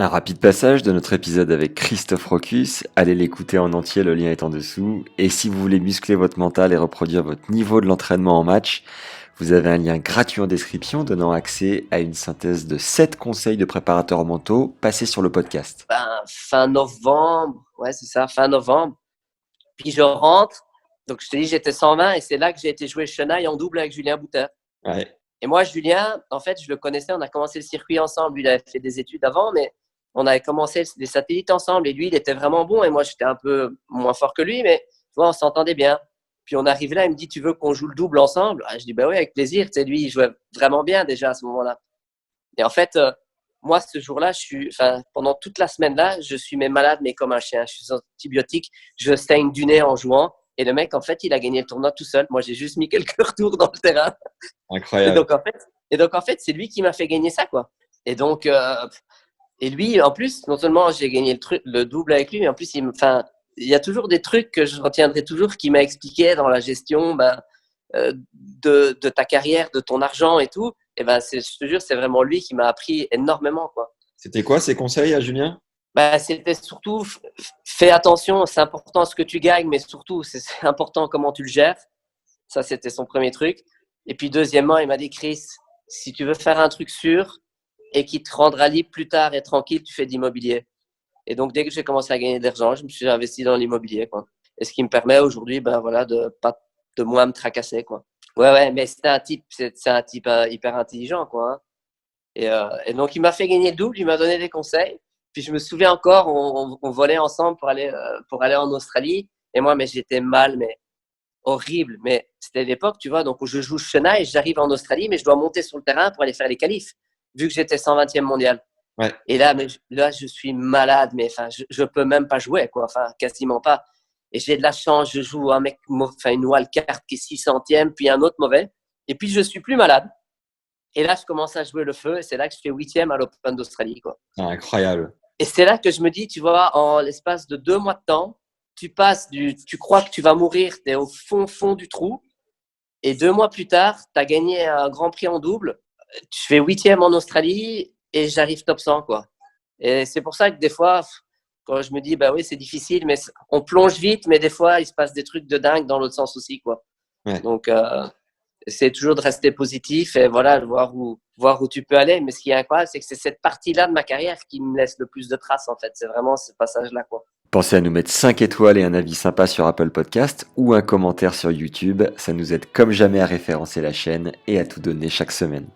Un rapide passage de notre épisode avec Christophe Rocus. Allez l'écouter en entier, le lien est en dessous. Et si vous voulez muscler votre mental et reproduire votre niveau de l'entraînement en match, vous avez un lien gratuit en description donnant accès à une synthèse de 7 conseils de préparateurs mentaux passés sur le podcast. Fin novembre, ouais, c'est ça, fin novembre. Puis je rentre, donc je te dis, j'étais 120 et c'est là que j'ai été jouer Chenaille en double avec Julien Boutin. Ouais. Et moi, Julien, en fait, je le connaissais, on a commencé le circuit ensemble. Lui, il avait fait des études avant, mais on avait commencé les satellites ensemble. Et lui, il était vraiment bon et moi, j'étais un peu moins fort que lui, mais tu vois, on s'entendait bien. Puis on arrive là, il me dit, tu veux qu'on joue le double ensemble? Je dis, bah oui, avec plaisir. Tu sais, lui, il jouait vraiment bien déjà à ce moment-là. Et en fait, moi, ce jour-là, pendant toute la semaine-là, je suis malade, mais comme un chien. Je suis sur antibiotiques, je saigne du nez en jouant. Et le mec, en fait, il a gagné le tournoi tout seul. Moi, j'ai juste mis quelques retours dans le terrain. Et Incroyable. donc, en fait, c'est lui qui m'a fait gagner ça, quoi. Et donc, et lui, en plus, non seulement j'ai gagné le double avec lui, mais en plus, il y a toujours des trucs que je retiendrai toujours qu'il m'a expliqué dans la gestion, de ta carrière, de ton argent et tout. Et je te jure, c'est vraiment lui qui m'a appris énormément, quoi. C'était quoi ces conseils à Julien? C'était surtout, fais attention, c'est important ce que tu gagnes, mais surtout, c'est important comment tu le gères. Ça, c'était son premier truc. Et puis, deuxièmement, il m'a dit, Chris, si tu veux faire un truc sûr et qui te rendra libre plus tard et tranquille, tu fais de l'immobilier. Et donc, dès que j'ai commencé à gagner de l'argent, je me suis investi dans l'immobilier, quoi. Et ce qui me permet aujourd'hui, de moins me tracasser, quoi. Ouais, mais c'est un type hyper intelligent, quoi, hein. Et donc, il m'a fait gagner le double, il m'a donné des conseils. Puis, je me souviens encore, on volait ensemble pour aller en Australie. Et moi, mais j'étais mal, mais horrible. Mais c'était l'époque, tu vois, donc où je joue Chennai et j'arrive en Australie, mais je dois monter sur le terrain pour aller faire les qualifs, vu que j'étais 120e mondial. Ouais. Et là, là, je suis malade, mais je peux même pas jouer, quoi, quasiment pas. Et j'ai de la chance, je joue un mec, une wildcard qui est 600e, puis un autre mauvais. Et puis, je suis plus malade. Et là, je commence à jouer le feu et c'est là que je fais 8e à l'Open d'Australie, quoi. Incroyable. Et c'est là que je me dis, tu vois, en l'espace de 2 mois de temps, tu crois que tu vas mourir, tu es au fond du trou. Et 2 mois plus tard, tu as gagné un grand prix en double. Tu fais 8e en Australie et j'arrive top 100, quoi. Et c'est pour ça que des fois, quand je me dis, bah oui, c'est difficile, mais on plonge vite, mais des fois, il se passe des trucs de dingue dans l'autre sens aussi, quoi. Ouais. Donc, c'est toujours de rester positif et voilà, voir où tu peux aller. Mais ce qui est incroyable, c'est que c'est cette partie-là de ma carrière qui me laisse le plus de traces, en fait. C'est vraiment ce passage-là, quoi. Pensez à nous mettre 5 étoiles et un avis sympa sur Apple Podcast ou un commentaire sur YouTube. Ça nous aide comme jamais à référencer la chaîne et à tout donner chaque semaine.